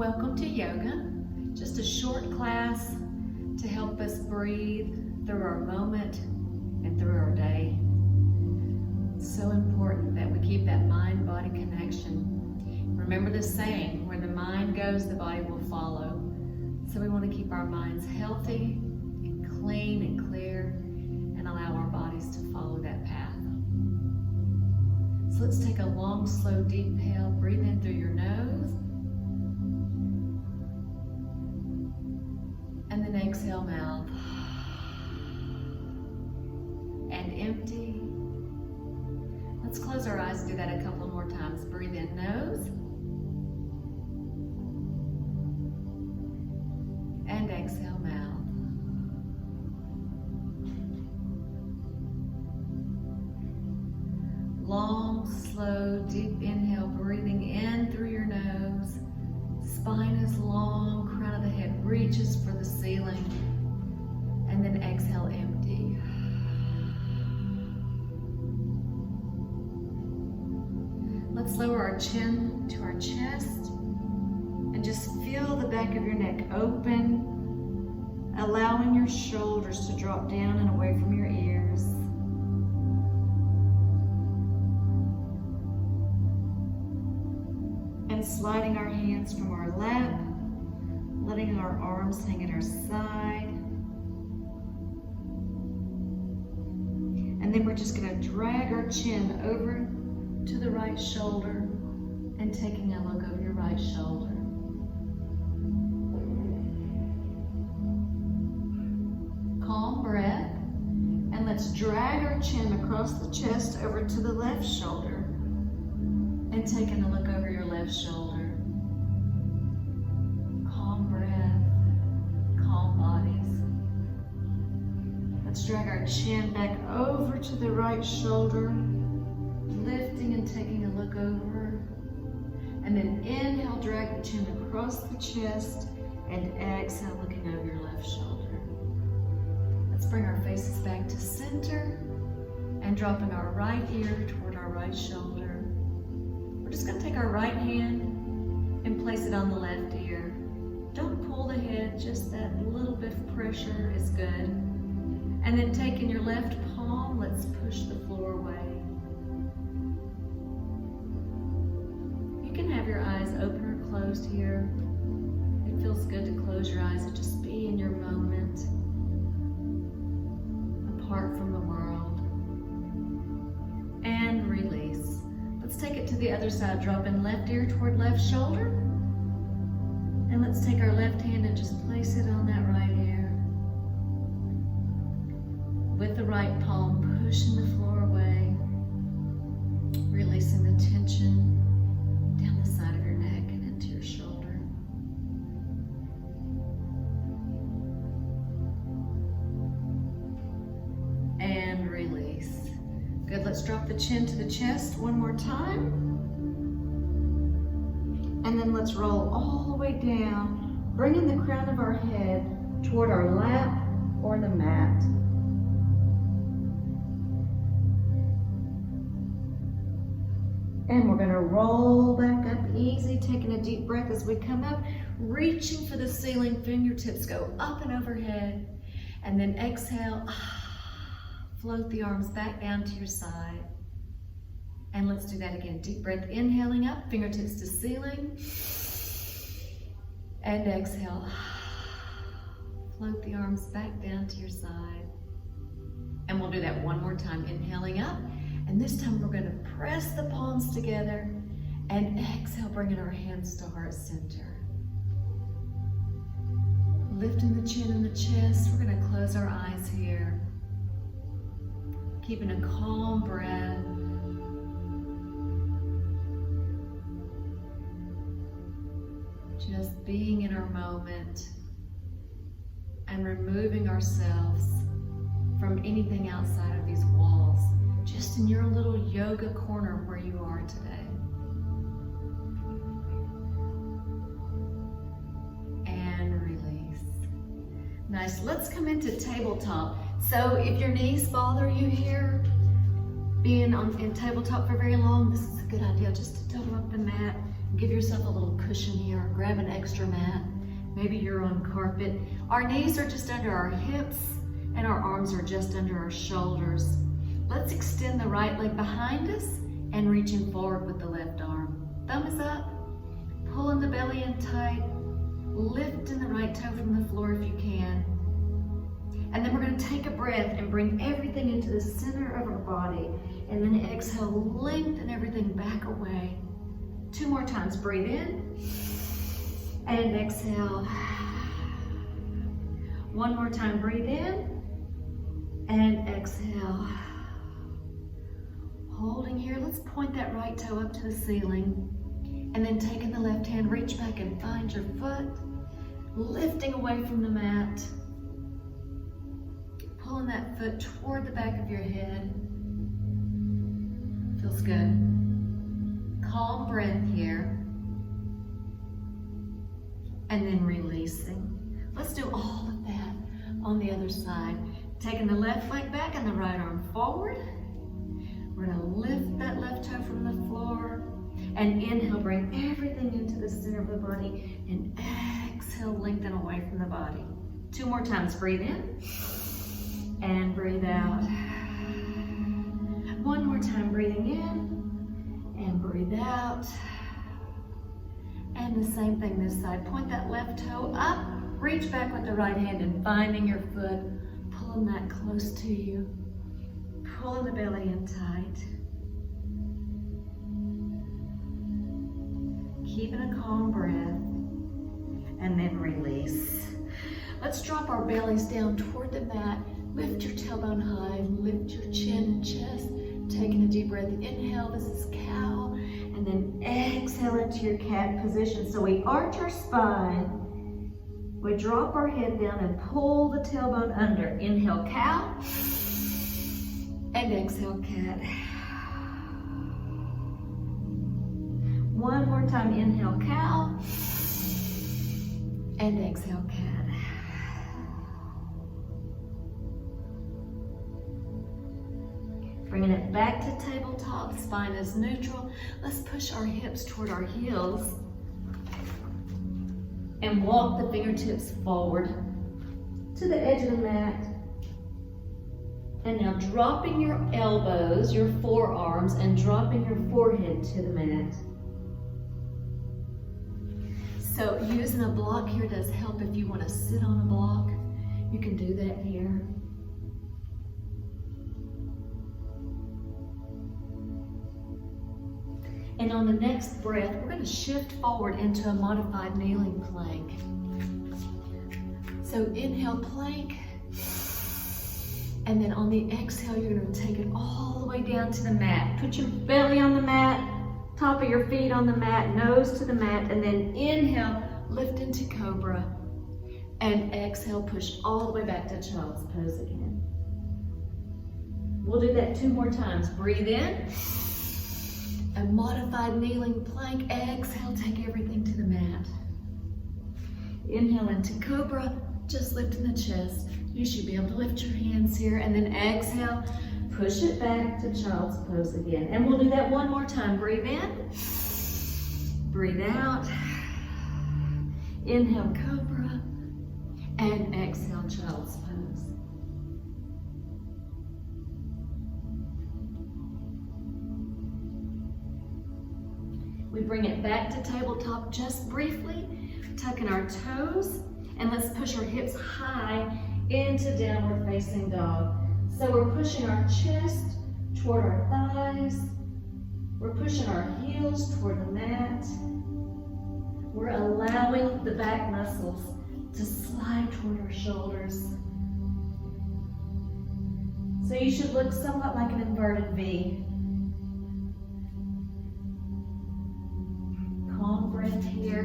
Welcome to yoga, just a short class to help us breathe through our moment and through our day. It's so important that we keep that mind-body connection. Remember the saying, where the mind goes, the body will follow. So we want to keep our minds healthy and clean and clear and allow our bodies to follow that path. So let's take a long, slow, deep inhale. Breathe in through your nose. And then exhale, mouth. And empty. Let's close our eyes and do that a couple more times. Breathe in, nose. And exhale, mouth. Long, slow, deep inhale, breathing in through your nose. Spine is long, crown of the head reaches for the ceiling. And then exhale, empty. Let's lower our chin to our chest and just feel the back of your neck open, allowing your shoulders to drop down and away from your ears. And sliding our hands from our lap, letting our arms hang at our side. And then we're just going to drag our chin over to the right shoulder and taking a look over your right shoulder. Calm breath. And let's drag our chin across the chest over to the left shoulder. And taking a look over your left shoulder. Calm breath, calm bodies. Let's drag our chin back over to the right shoulder, lifting and taking a look over. And then inhale, drag the chin across the chest, and exhale, looking over your left shoulder. Let's bring our faces back to center and dropping our right ear toward our right shoulder. We're just going to take our right hand and place it on the left ear. Don't pull the head, just that little bit of pressure is good. And then taking your left palm, let's push the floor away. You can have your eyes open or closed here. It feels good to close your eyes and just be in your moment, apart from the world. And release. Let's take it to the other side. Drop in left ear toward left shoulder. And let's take our left hand and just place it on that right ear. With the right palm, pushing the floor away. Releasing the tension down the side of your neck and into your shoulder. And release. Good, let's drop the chin to the chest one more time. And then let's roll all the way down, bringing the crown of our head toward our lap or the mat. And we're gonna roll back up easy, taking a deep breath as we come up, reaching for the ceiling, fingertips go up and overhead, and then exhale. Float the arms back down to your side. And let's do that again. Deep breath, inhaling up, fingertips to ceiling. And exhale. Float the arms back down to your side. And we'll do that one more time. Inhaling up. And this time we're going to press the palms together. And exhale, bringing our hands to heart center. Lifting the chin and the chest. We're going to close our eyes here. Keeping a calm breath. Just being in our moment and removing ourselves from anything outside of these walls. Just in your little yoga corner where you are today. And release. Nice, let's come into tabletop. So if your knees bother you here, being in tabletop for very long, this is a good idea just to double up the mat Give yourself a little cushion here. Grab an extra mat. Maybe you're on carpet. Our knees are just under our hips and our arms are just under our shoulders. Let's extend the right leg behind us and reaching forward with the left arm. Thumb is up, pulling the belly in tight, lifting the right toe from the floor if you can. And then we're going to take a breath and bring everything into the center of our body. And then exhale, lengthen everything back away. 2 more times. Breathe in and exhale. 1 more time. Breathe in and exhale. Holding here. Let's point that right toe up to the ceiling. And then taking the left hand, reach back and find your foot. Lifting away from the mat. Pulling that foot toward the back of your head. Feels good. Calm breath here. And then releasing. Let's do all of that on the other side. Taking the left leg back and the right arm forward. We're going to lift that left toe from the floor. And inhale, bring everything into the center of the body. And exhale, lengthen away from the body. 2 more times. Breathe in. And breathe out. 1 more time, breathing in and breathe out. And the same thing this side. Point that left toe up, reach back with the right hand and finding your foot, pulling that close to you. Pulling the belly in tight. Keeping a calm breath and then release. Let's drop our bellies down toward the mat. Lift your tailbone high, lift your chin and chest. Taking a deep breath, inhale, this is cow, and then exhale into your cat position. So we arch our spine, we drop our head down and pull the tailbone under. Inhale, cow, and exhale, cat. 1 more time, inhale, cow, and exhale, cat. Bringing it back to tabletop, spine is neutral. Let's push our hips toward our heels and walk the fingertips forward to the edge of the mat. And now dropping your elbows, your forearms, and dropping your forehead to the mat. So using a block here does help if you want to sit on a block. You can do that here. And on the next breath, we're going to shift forward into a modified kneeling plank. So inhale, plank. And then on the exhale, you're going to take it all the way down to the mat. Put your belly on the mat, top of your feet on the mat, nose to the mat, and then inhale, lift into cobra. And exhale, push all the way back to child's pose again. We'll do that 2 more times. Breathe in. A modified kneeling plank. Exhale, take everything to the mat. Inhale into cobra, just lifting the chest. You should be able to lift your hands here. And then exhale, push it back to child's pose again. And we'll do that 1 more time. Breathe in, breathe out. Inhale, cobra, and exhale, child's pose. We bring it back to tabletop just briefly, tucking our toes, and let's push our hips high into downward facing dog. So we're pushing our chest toward our thighs. We're pushing our heels toward the mat. We're allowing the back muscles to slide toward our shoulders. So you should look somewhat like an inverted V. Calm breath here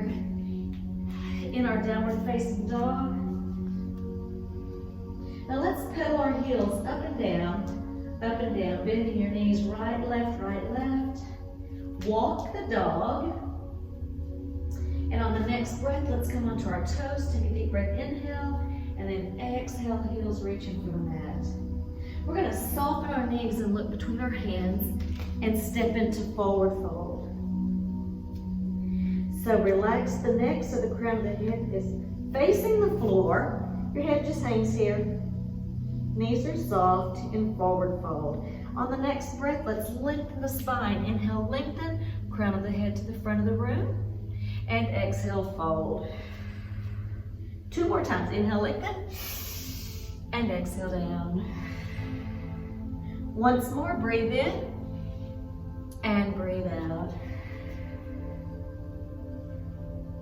in our downward facing dog. Now let's pedal our heels up and down, bending your knees right, left, walk the dog. And on the next breath, let's come onto our toes, take a deep breath, inhale, and then exhale, heels reaching for the mat. We're gonna soften our knees and look between our hands and step into forward fold. So relax the neck so the crown of the head is facing the floor. Your head just hangs here. Knees are soft and forward fold. On the next breath, let's lengthen the spine. Inhale, lengthen, crown of the head to the front of the room. And exhale, fold. 2 more times. Inhale, lengthen, and exhale down. Once more, breathe in and breathe out.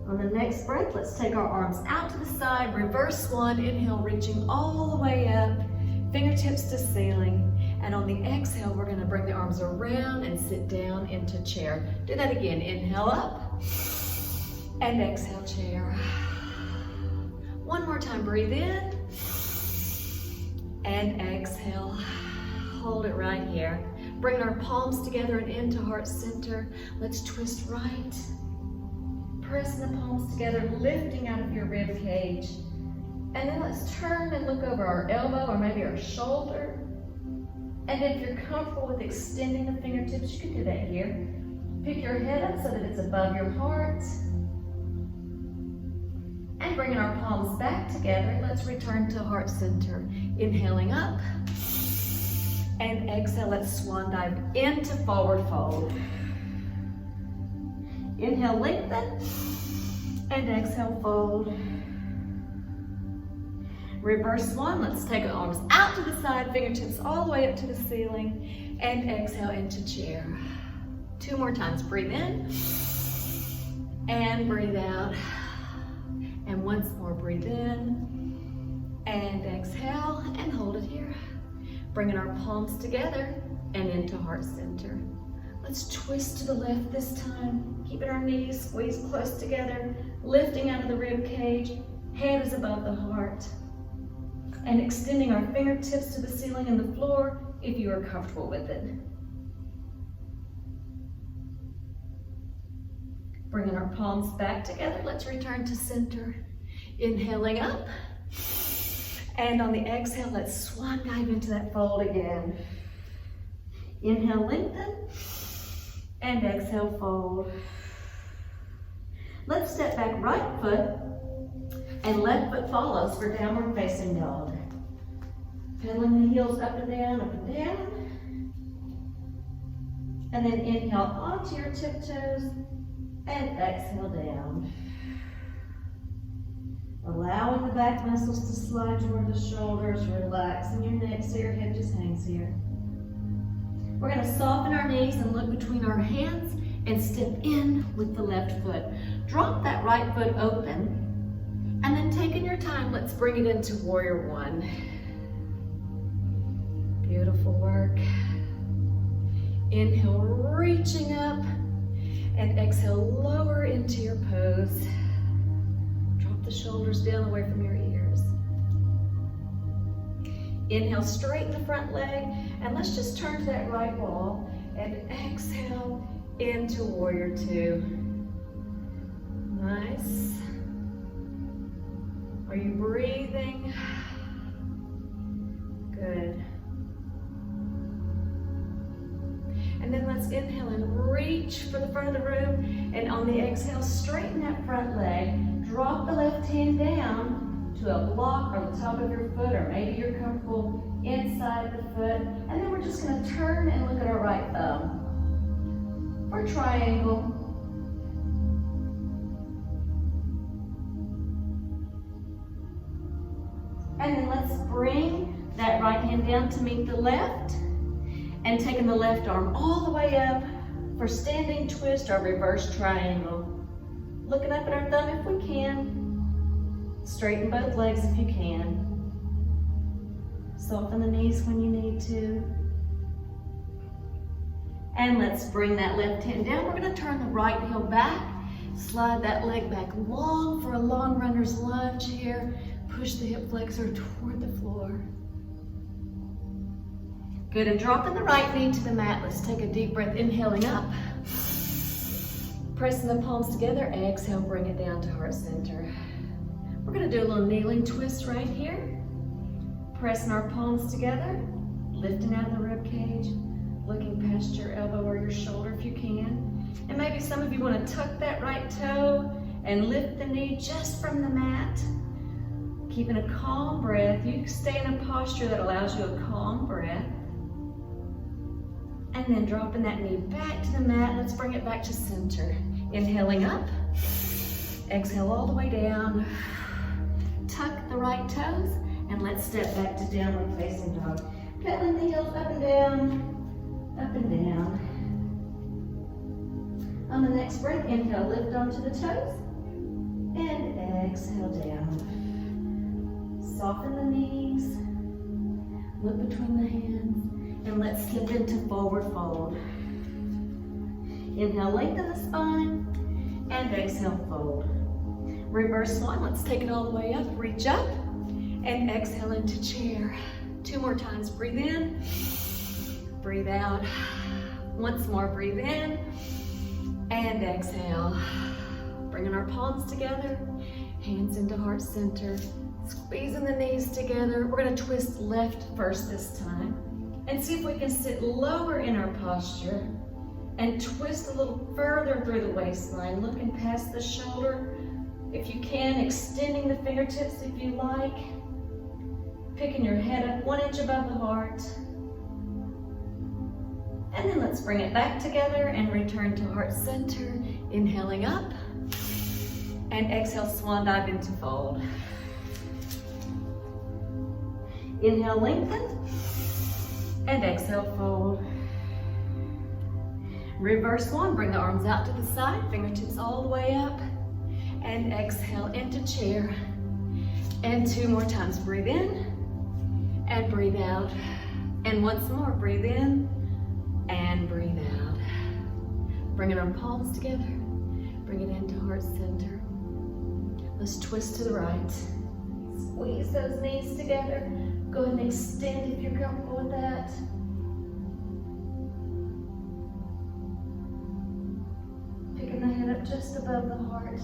On the next breath, let's take our arms out to the side, reverse one, inhale, reaching all the way up, fingertips to ceiling. And on the exhale, we're gonna bring the arms around and sit down into chair. Do that again, inhale up, and exhale, chair. One more time, breathe in, and exhale. Hold it right here. Bring our palms together and into heart center. Let's twist right. Press the palms together, lifting out of your rib cage. And then let's turn and look over our elbow or maybe our shoulder. And if you're comfortable with extending the fingertips, you can do that here. Pick your head up so that it's above your heart. And bringing our palms back together, let's return to heart center. Inhaling up. And exhale, let's swan dive into forward fold. Inhale, lengthen, and exhale, fold. Reverse one, let's take our arms out to the side, fingertips all the way up to the ceiling, and exhale into chair. 2 more times, breathe in, and breathe out. And once more, breathe in, and exhale, and hold it here. Bringing our palms together and into heart center. Let's twist to the left this time. Keeping our knees squeezed close together, lifting out of the rib cage. Head is above the heart. And extending our fingertips to the ceiling and the floor if you are comfortable with it. Bringing our palms back together, let's return to center. Inhaling up. And on the exhale, let's swan dive into that fold again. Inhale, lengthen, and exhale, fold. Let's step back, right foot and left foot follows for downward facing dog. Pedaling the heels up and down, and then inhale onto your tiptoes and exhale down. Allowing the back muscles to slide toward the shoulders, relaxing your neck so your head just hangs here. We're going to soften our knees and look between our hands and step in with the left foot. Drop that right foot open, and then taking your time, let's bring it into warrior one. Beautiful work. Inhale, reaching up, and exhale, lower into your pose. The shoulders down away from your ears. Inhale, straighten the front leg, and let's just turn to that right wall, and exhale into warrior two. Nice. Are you breathing? Good. And then let's inhale and reach for the front of the room, and on the exhale, straighten that front leg. Drop the left hand down to a block or the top of your foot, or maybe you're comfortable inside the foot. And then we're just going to turn and look at our right thumb for triangle. And then let's bring that right hand down to meet the left, and taking the left arm all the way up for standing twist or reverse triangle. Looking up at our thumb if we can. Straighten both legs if you can. Soften the knees when you need to. And let's bring that left hand down. We're going to turn the right heel back. Slide that leg back long for a long runner's lunge here. Push the hip flexor toward the floor. Good, and dropping the right knee to the mat. Let's take a deep breath, inhaling up. Pressing the palms together, exhale, bring it down to heart center. We're going to do a little kneeling twist right here. Pressing our palms together, lifting out of the rib cage, looking past your elbow or your shoulder if you can. And maybe some of you want to tuck that right toe and lift the knee just from the mat. Keeping a calm breath. You stay in a posture that allows you a calm breath. And then dropping that knee back to the mat. Let's bring it back to center. Inhaling up. Exhale all the way down. Tuck the right toes. And let's step back to downward facing dog. Pedaling the heels up and down. Up and down. On the next breath, inhale, lift onto the toes. And exhale down. Soften the knees, look between the hands, and let's slip into forward fold. Inhale, lengthen the spine, and exhale, fold. Reverse swan, let's take it all the way up, reach up, and exhale into chair. 2 more times, breathe in, breathe out. Once more, breathe in, and exhale. Bringing our palms together, hands into heart center. Squeezing the knees together. We're going to twist left first this time. And see if we can sit lower in our posture and twist a little further through the waistline, looking past the shoulder. If you can, extending the fingertips if you like. Picking your head up 1 inch above the heart. And then let's bring it back together and return to heart center. Inhaling up. And exhale, swan dive into fold. Inhale, lengthen, and exhale, fold. Reverse swan, bring the arms out to the side, fingertips all the way up, and exhale into chair. And 2 more times, breathe in, and breathe out. And once more, breathe in, and breathe out. Bringing our palms together, bring it into heart center. Let's twist to the right. Squeeze those knees together. Go ahead and extend if you're comfortable with that. Picking the head up just above the heart.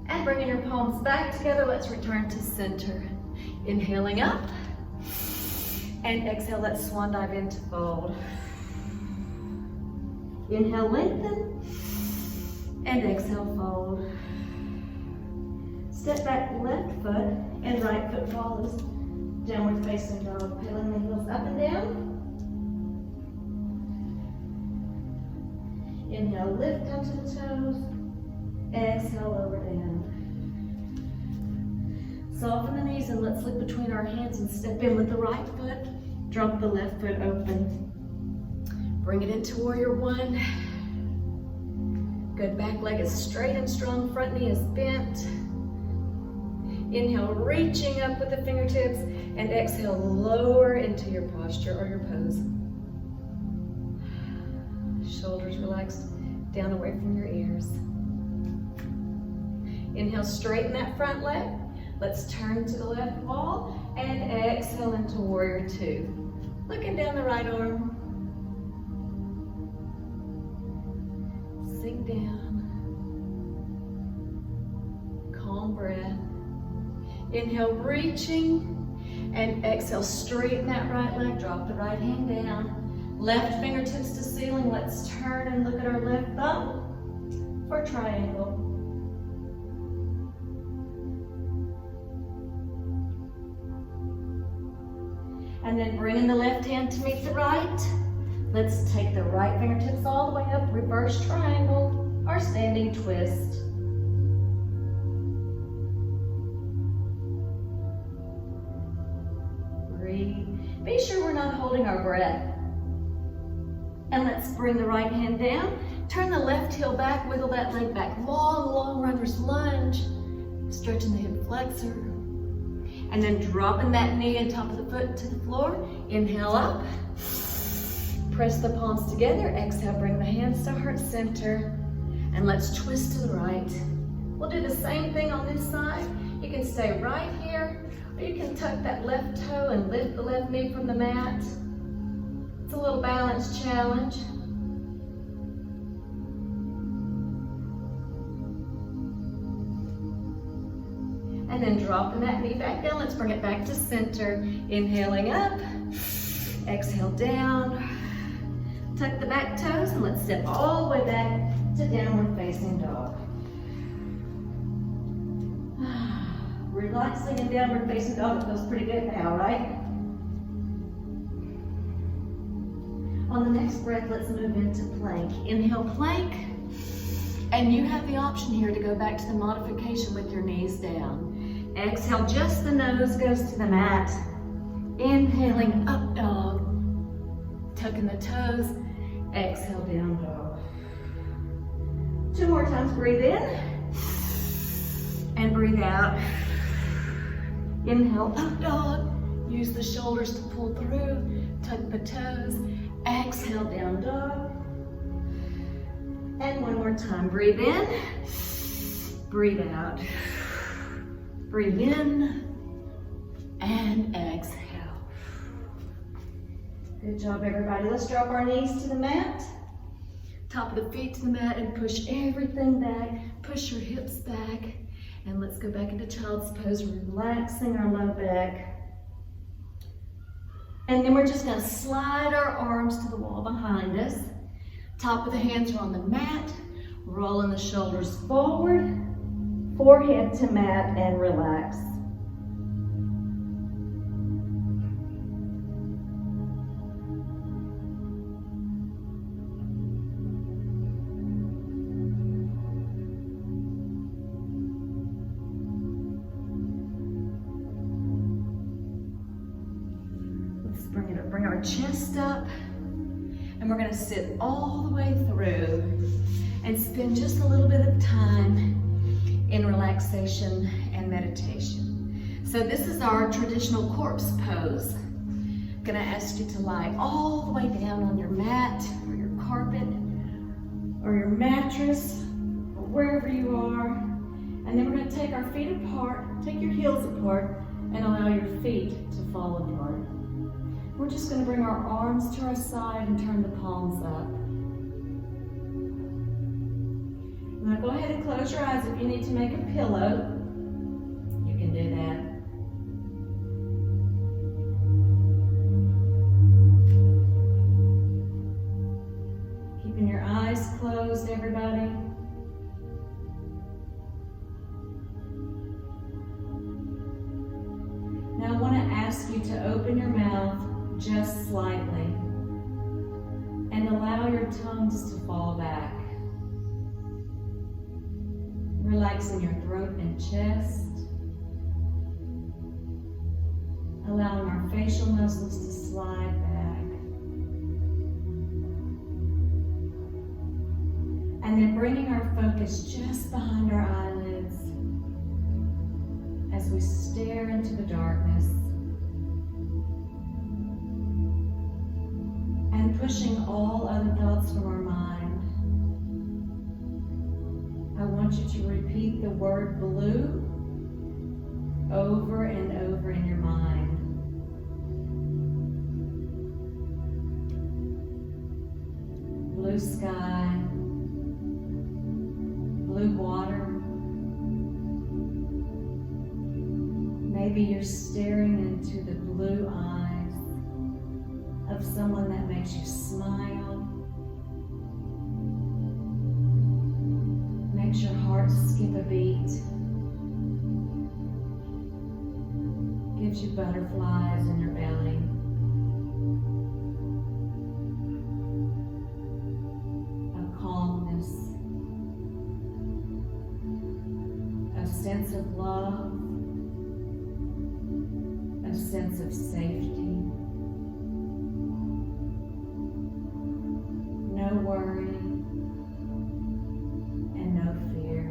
And bringing your palms back together, let's return to center. Inhaling up. And exhale, let's swan dive into fold. Inhale, lengthen. And exhale, fold. Step back, left foot and right foot follows. Downward facing dog, pedaling the heels up and down. Inhale, lift onto the toes. Exhale, lower down. Soften the knees and let's look between our hands and step in with the right foot. Drop the left foot open. Bring it into warrior 1. Good back leg is straight and strong, front knee is bent. Inhale, reaching up with the fingertips, and exhale, lower into your posture or your pose. Shoulders relaxed down away from your ears. Inhale, straighten that front leg. Let's turn to the left wall and exhale into warrior 2. Looking down the right arm. Sink down. Calm breath. Inhale, reaching, and exhale, straighten that right leg, drop the right hand down. Left fingertips to ceiling, let's turn and look at our left thumb for triangle. And then bringing the left hand to meet the right. Let's take the right fingertips all the way up, reverse triangle, or standing twist. Be sure we're not holding our breath. And let's bring the right hand down. Turn the left heel back, wiggle that leg back. Long, long runner's lunge. Stretching the hip flexor. And then dropping that knee and top of the foot to the floor. Inhale up. Press the palms together. Exhale, bring the hands to heart center. And let's twist to the right. We'll do the same thing on this side. You can stay right here. You can tuck that left toe and lift the left knee from the mat. It's a little balance challenge. And then dropping that knee back down. Let's bring it back to center. Inhaling up. Exhale down. Tuck the back toes and let's step all the way back to downward facing dog. Relaxing in downward facing dog. It feels pretty good now, right? On the next breath, let's move into plank. Inhale, plank. And you have the option here to go back to the modification with your knees down. Exhale, just the nose goes to the mat. Inhaling, up dog. Tucking the toes. Exhale, down dog. 2 more times, breathe in. And breathe out. Inhale, up dog. Use the shoulders to pull through. Tuck the toes. Exhale, down dog. And 1 more time, breathe in. Breathe out. Breathe in. And exhale. Good job, everybody. Let's drop our knees to the mat. Top of the feet to the mat and push everything back. Push your hips back. And let's go back into child's pose, relaxing our low back. And then we're just gonna slide our arms to the wall behind us. Top of the hands are on the mat. Rolling the shoulders forward. Forehead to mat and relax. Bring our chest up, and we're gonna sit all the way through and spend just a little bit of time in relaxation and meditation. So this is our traditional corpse pose. I'm gonna ask you to lie all the way down on your mat or your carpet or your mattress or wherever you are. And then we're gonna take our feet apart, take your heels apart, and allow your feet to fall apart. We're just going to bring our arms to our side and turn the palms up. Now go ahead and close your eyes. If you need to make a pillow, you can do that. Keeping your eyes closed, everybody. Now I want to ask you to open your mouth just slightly and allow your tongues to fall back. Relaxing your throat and chest. Allowing our facial muscles to slide back. And then bringing our focus just behind our eyelids as we stare into the darkness. And pushing all other thoughts from our mind. I want you to repeat the word blue over and over in your mind. Blue sky, blue water. Maybe you're staring into the blue eyes of someone that makes you smile, makes your heart skip a beat, gives you butterflies in your belly. A calmness, a sense of love, a sense of safety. No worry and no fear.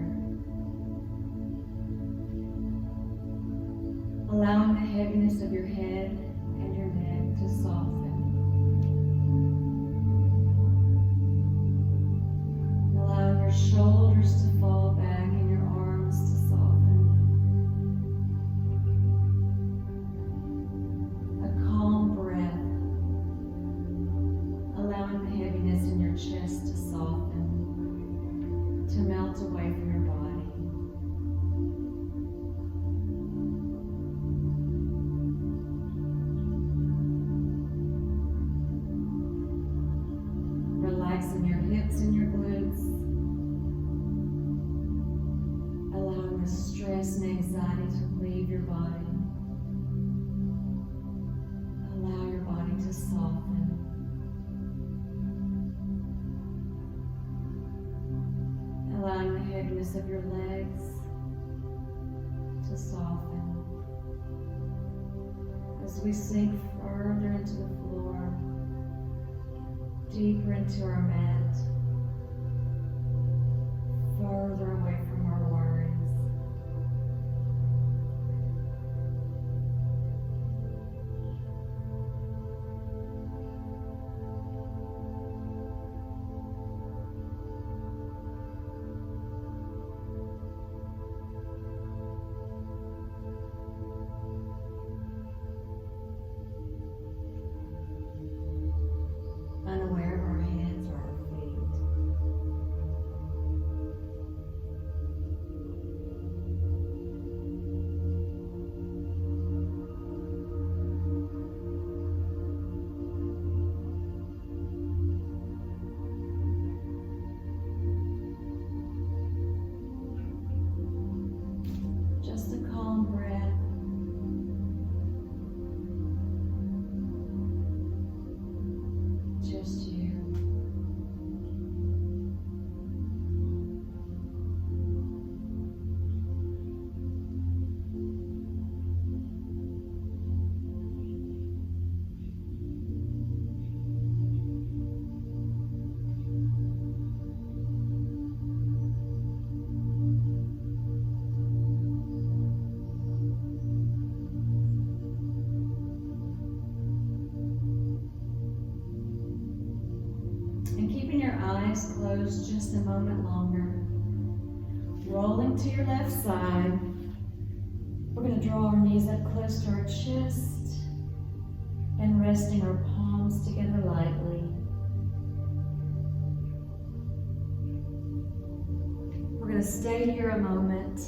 Allowing the heaviness of your head and your neck to soften. Allowing your shoulders to fall back and your arms to soften. A calm breath. Allowing the heaviness in your chest to soften, to melt away from your body. Relaxing your hips and your glutes. Allowing the stress and anxiety to leave your body. Allow your body to soften. Allowing the heaviness of your legs to soften. As we sink further into the floor, deeper into our mat, further away from our worries. Unaware of our hands or our feet. Just a calm breath. Just you. And keeping your eyes closed just a moment longer. Rolling to your left side. We're going to draw our knees up close to our chest and resting our palms together lightly. We're going to stay here a moment.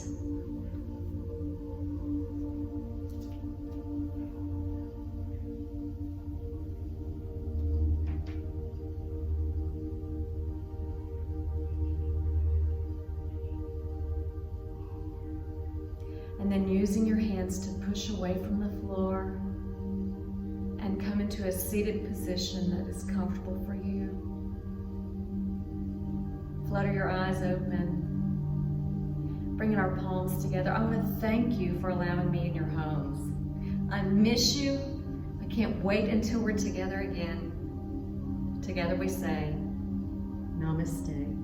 And then using your hands to push away from the floor and come into a seated position that is comfortable for you. Flutter your eyes open. Bringing our palms together. I want to thank you for allowing me in your homes. I miss you. I can't wait until we're together again. Together we say, Namaste.